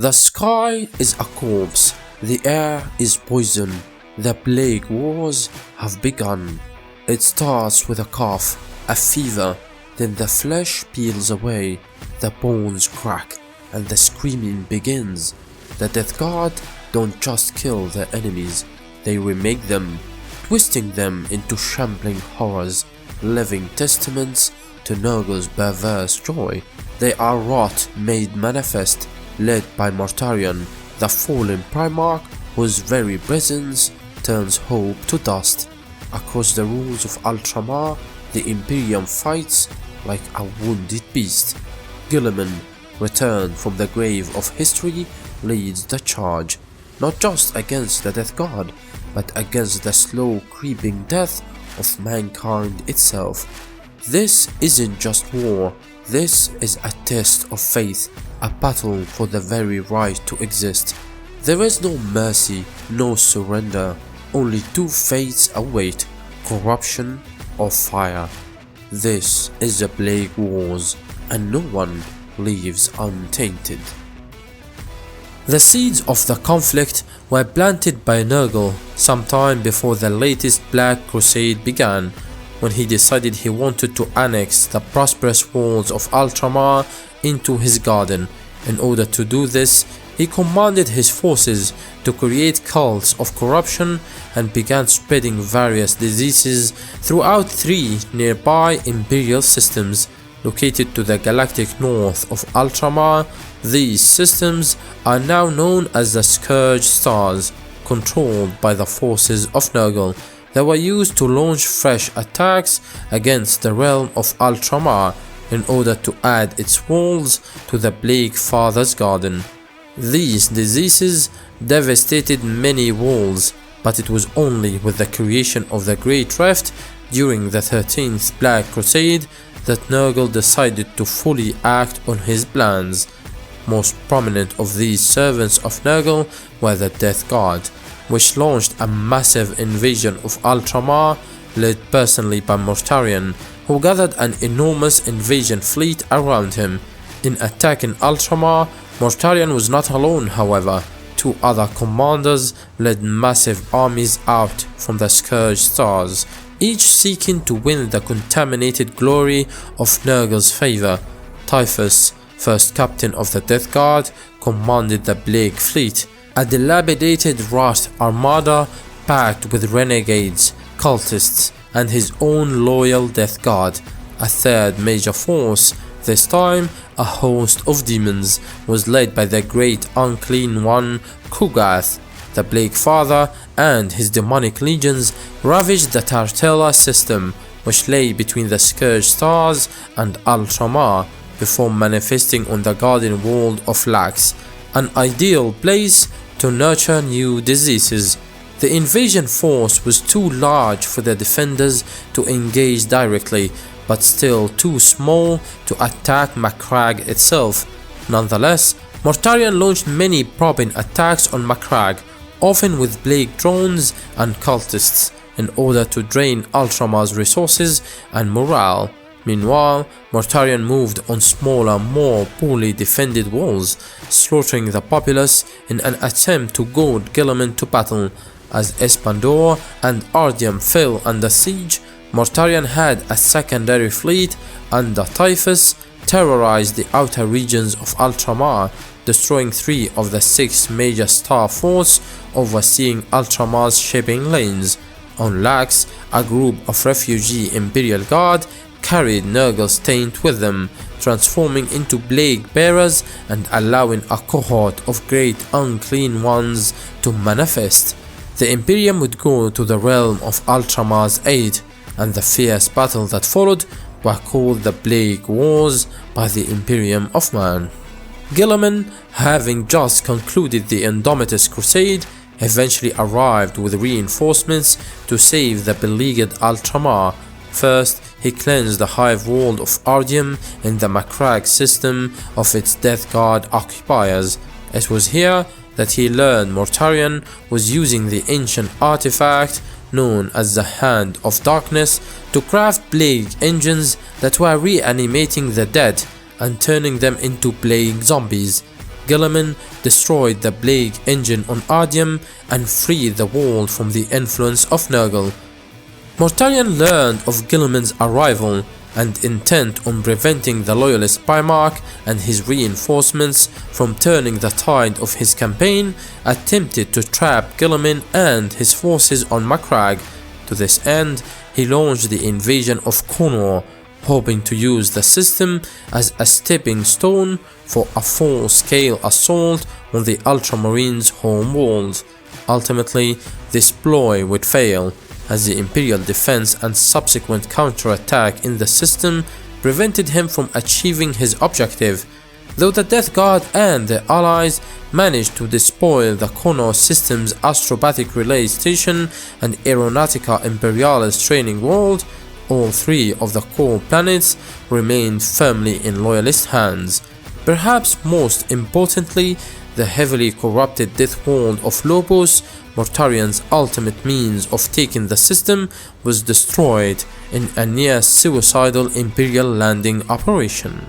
The sky is a corpse, the air is poison, the plague wars have begun. It starts with a cough, a fever, then the flesh peels away, the bones crack, and the screaming begins. The Death Guard don't just kill their enemies, they remake them, twisting them into shambling horrors, living testaments to Nurgle's perverse joy. They are wrath made manifest, led by Mortarion, the fallen Primarch whose very presence turns hope to dust. Across the rules of Ultramar, the Imperium fights like a wounded beast. Guilliman, returned from the grave of history, leads the charge, not just against the Death Guard, but against the slow creeping death of mankind itself. This isn't just war, this is a test of faith, a battle for the very right to exist. There is no mercy, no surrender, only two fates await, corruption or fire. This is the Plague Wars, and no one leaves untainted. The seeds of the conflict were planted by Nurgle sometime before the latest Black Crusade began, when he decided he wanted to annex the prosperous walls of Ultramar into his garden. In order to do this, he commanded his forces to create cults of corruption and began spreading various diseases throughout three nearby imperial systems located to the galactic north of Ultramar. These systems are now known as the Scourge Stars, controlled by the forces of Nurgle. They were used to launch fresh attacks against the realm of Ultramar in order to add its walls to the Plague Father's garden. These diseases devastated many walls, but it was only with the creation of the Great Rift during the 13th Black Crusade that Nurgle decided to fully act on his plans. Most prominent of these servants of Nurgle were the Death Guard, which launched a massive invasion of Ultramar, led personally by Mortarion, who gathered an enormous invasion fleet around him. In attacking Ultramar, Mortarion was not alone, however. Two other commanders led massive armies out from the Scourge Stars, each seeking to win the contaminated glory of Nurgle's favor. Typhus, first captain of the Death Guard, commanded the Plague Fleet, a dilapidated wrath armada packed with renegades, cultists, and his own loyal Death Guard. A third major force, this time a host of demons, was led by the great unclean one Kugath. The Plague Father and his demonic legions ravaged the Tartella system, which lay between the Scourge Stars and Ultramar, before manifesting on the garden world of Lax, an ideal place to nurture new diseases. The invasion force was too large for the defenders to engage directly, but still too small to attack Macragge itself. Nonetheless, Mortarion launched many probing attacks on Macragge, often with plague drones and cultists, in order to drain Ultramar's resources and morale. Meanwhile, Mortarion moved on smaller, more poorly defended walls, slaughtering the populace in an attempt to goad Guilliman to battle. As Espandor and Ardium fell under siege, Mortarion had a secondary fleet under Typhus terrorize the outer regions of Ultramar, destroying 3 of the 6 major star forts overseeing Ultramar's shipping lanes. On Lax, a group of refugee Imperial Guard carried Nurgle's taint with them, transforming into plague bearers and allowing a cohort of great unclean ones to manifest. The Imperium would go to the realm of Ultramar's aid, and the fierce battle that followed were called the Plague Wars by the Imperium of Man. Guilliman, having just concluded the Indomitus Crusade, eventually arrived with reinforcements to save the beleaguered Ultramar. First, he cleansed the hive world of Ardium in the Macragge system of its Death Guard occupiers. It was here that he learned Mortarion was using the ancient artifact known as the Hand of Darkness to craft plague engines that were reanimating the dead and turning them into plague zombies. Guilliman destroyed the plague engine on Ardiem and freed the world from the influence of Nurgle. Mortarion learned of Guilliman's arrival and, intent on preventing the loyalist Primarch and his reinforcements from turning the tide of his campaign, attempted to trap Guilliman and his forces on Macragge. To this end, he launched the invasion of Connor, hoping to use the system as a stepping stone for a full-scale assault on the Ultramarines' home world. Ultimately, this ploy would fail, as the Imperial defense and subsequent counterattack in the system prevented him from achieving his objective. Though the Death Guard and their allies managed to despoil the Connor system's Astrobatic Relay Station and Aeronautica Imperialis training world, all three of the core planets remained firmly in loyalist hands. Perhaps most importantly, the heavily corrupted death world of Lobos, Mortarion's ultimate means of taking the system, was destroyed in a near-suicidal Imperial landing operation.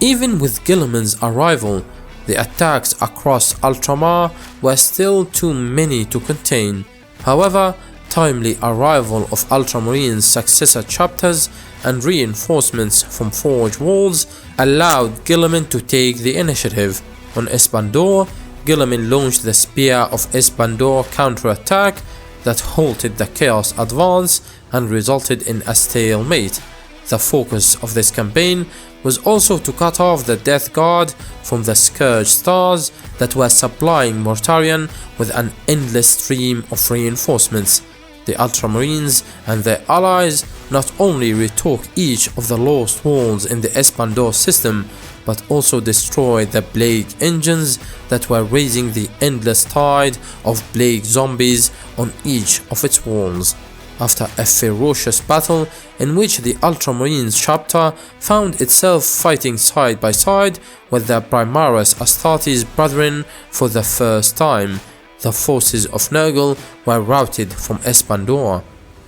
Even with Guilliman's arrival, the attacks across Ultramar were still too many to contain. However, timely arrival of Ultramarines' successor chapters and reinforcements from Forge Worlds allowed Guilliman to take the initiative. On Espandor, Guilliman launched the Spear of Espandor counterattack that halted the Chaos advance and resulted in a stalemate. The focus of this campaign was also to cut off the Death Guard from the Scourge stars that were supplying Mortarion with an endless stream of reinforcements. The Ultramarines and their allies not only retook each of the lost worlds in the Espandor system, but also destroyed the plague engines that were raising the endless tide of plague zombies on each of its worlds. After a ferocious battle in which the Ultramarines chapter found itself fighting side by side with the Primaris Astartes brethren for the first time, the forces of Nurgle were routed from Espandor.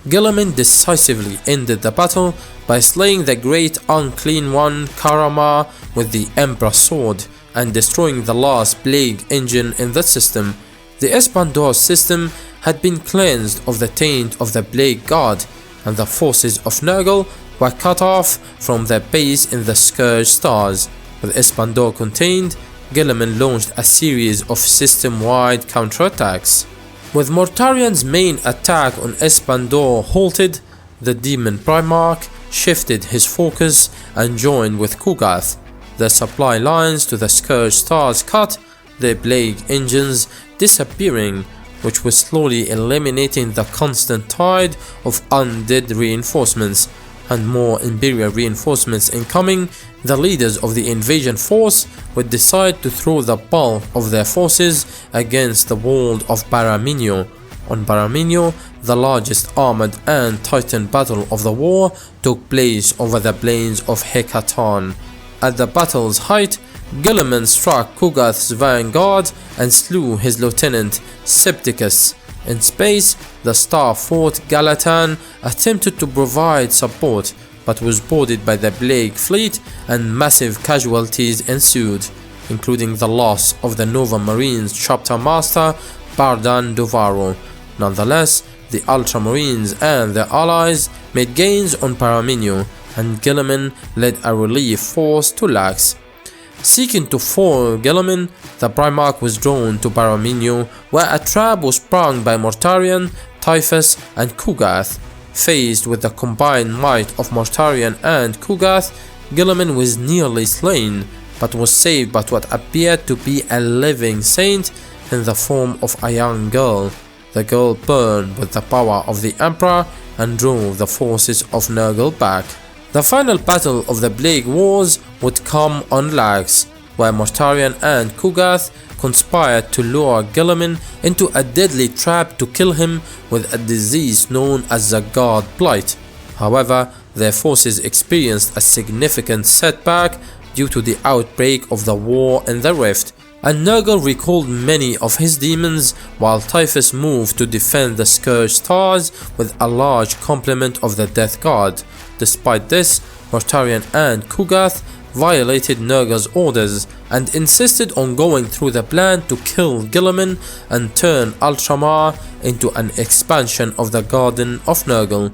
Guilliman decisively ended the battle by slaying the great unclean one Karamar with the Emperor's sword and destroying the last plague engine in the system. The Espandor system had been cleansed of the taint of the Plague God, and the forces of Nurgle were cut off from their base in the Scourge stars. With Espandor contained, Guilliman launched a series of system-wide counterattacks. With Mortarion's main attack on Espandor halted, the Daemon Primarch shifted his focus and joined with Kugath. The supply lines to the Scourge stars cut, their plague engines disappearing, which was slowly eliminating the constant tide of undead reinforcements. And more Imperial reinforcements incoming, the leaders of the invasion force would decide to throw the bulk of their forces against the world of Baraminio. On Baraminio, the largest armored and titan battle of the war took place over the plains of Hekatan. At the battle's height, Guilliman struck Kugath's vanguard and slew his lieutenant Septicus. In space, the Star Fort Galatan attempted to provide support, but was boarded by the Plague Fleet and massive casualties ensued, including the loss of the Nova Marines chapter master Bardan Dovaro. Nonetheless, the Ultramarines and their allies made gains on Paraminio, and Guilliman led a relief force to Lax. Seeking to foil Guilliman, the Primarch was drawn to Baraminio, where a trap was sprung by Mortarion, Typhus, and Kugath. Faced with the combined might of Mortarion and Kugath, Guilliman was nearly slain, but was saved by what appeared to be a living saint in the form of a young girl. The girl burned with the power of the Emperor and drove the forces of Nurgle back. The final battle of the Plague Wars would come on Lax, where Mortarion and Kugath conspired to lure Guilliman into a deadly trap to kill him with a disease known as the God Blight. However, their forces experienced a significant setback due to the outbreak of the war in the Rift, and Nurgle recalled many of his demons, while Typhus moved to defend the Scourge Stars with a large complement of the Death Guard. Despite this, Mortarion and Kugath violated Nurgle's orders and insisted on going through the plan to kill Guilliman and turn Ultramar into an expansion of the Garden of Nurgle.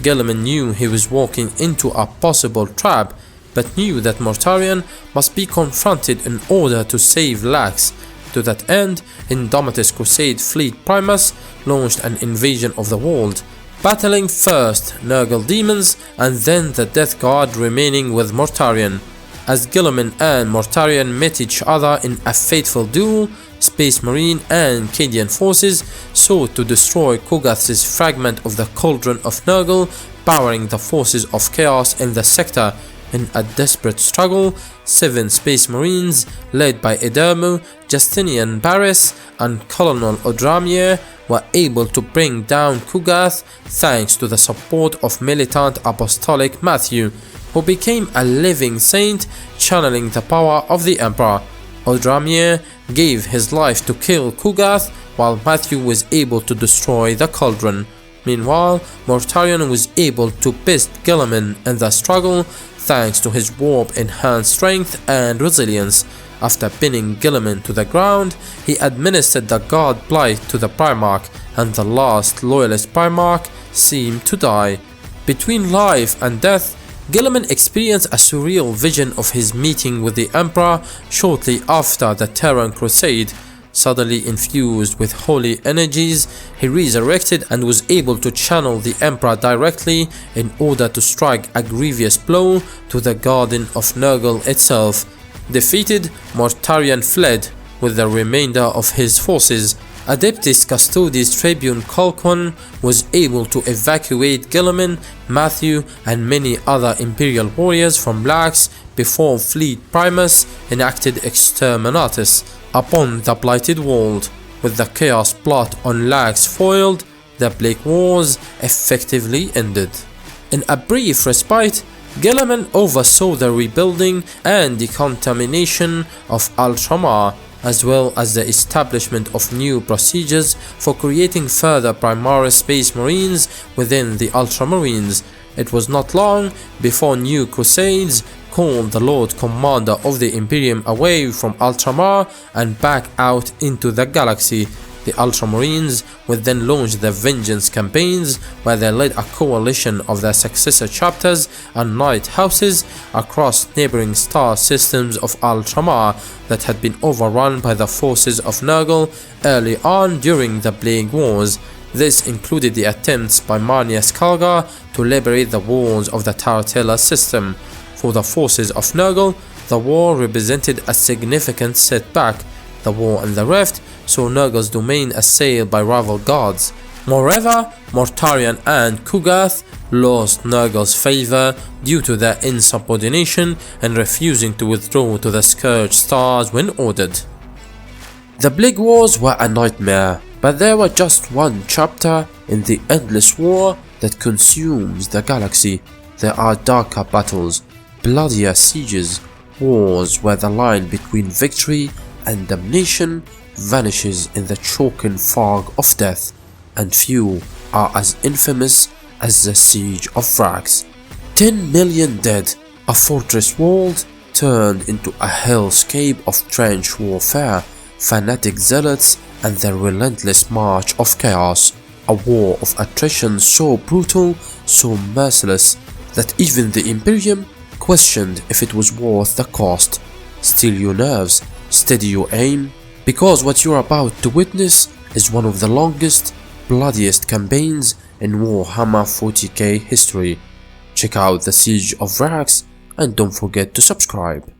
Guilliman knew he was walking into a possible trap, but knew that Mortarion must be confronted in order to save Lax. To that end, Indomitus Crusade Fleet Primus launched an invasion of the world, battling first Nurgle demons and then the Death Guard remaining with Mortarion. As Guilliman and Mortarion met each other in a fateful duel, Space Marine and Cadian forces sought to destroy Kugath's fragment of the Cauldron of Nurgle, powering the forces of chaos in the sector. In a desperate struggle, 7 Space Marines, led by Edermu, Justinian Barris, and Colonel Ultramar, were able to bring down Kugath thanks to the support of militant Apostolic Matthew, who became a living saint channeling the power of the Emperor. Ultramar gave his life to kill Kugath, while Matthew was able to destroy the Cauldron. Meanwhile, Mortarion was able to best Guilliman in the struggle thanks to his warp-enhanced strength and resilience. After pinning Guilliman to the ground, he administered the God Blight to the Primarch, and the last loyalist Primarch seemed to die. Between life and death, Guilliman experienced a surreal vision of his meeting with the Emperor shortly after the Terran Crusade. Suddenly infused with holy energies, he resurrected and was able to channel the Emperor directly in order to strike a grievous blow to the Garden of Nurgle itself. Defeated, Mortarion fled with the remainder of his forces. Adeptus Custodes Tribune Colquhoun was able to evacuate Guilliman, Matthew, and many other Imperial warriors from Lax before Fleet Primus enacted Exterminatus upon the Blighted World. With the Chaos plot on Lax foiled, the Plague Wars effectively ended. In a brief respite, Guilliman oversaw the rebuilding and decontamination of Ultramar, as well as the establishment of new procedures for creating further Primaris Space Marines within the Ultramarines. It was not long before new Crusades called the Lord Commander of the Imperium away from Ultramar and back out into the galaxy. The Ultramarines would then launch the Vengeance campaigns, where they led a coalition of their successor chapters and night houses across neighboring star systems of Ultramar that had been overrun by the forces of Nurgle early on during the Plague Wars. This included the attempts by Marneus Calgar to liberate the walls of the Taratella system. For the forces of Nurgle, the war represented a significant setback. The war in the Rift saw Nurgle's domain assailed by rival gods. Moreover, Mortarion and Kugath lost Nurgle's favor due to their insubordination and refusing to withdraw to the Scourge Stars when ordered. The Plague Wars were a nightmare, but they were just one chapter in the endless war that consumes the galaxy. There are darker battles, bloodier sieges, wars where the line between victory and damnation vanishes in the choking fog of death, and few are as infamous as the Siege of Vrax. 10 million dead, a fortress walled turned into a hellscape of trench warfare, fanatic zealots, and the relentless march of chaos. A war of attrition so brutal, so merciless, that even the Imperium questioned if it was worth the cost. Steel your nerves, steady your aim, because what you're about to witness is one of the longest, bloodiest campaigns in Warhammer 40K history. Check out the Siege of Vrax and don't forget to subscribe.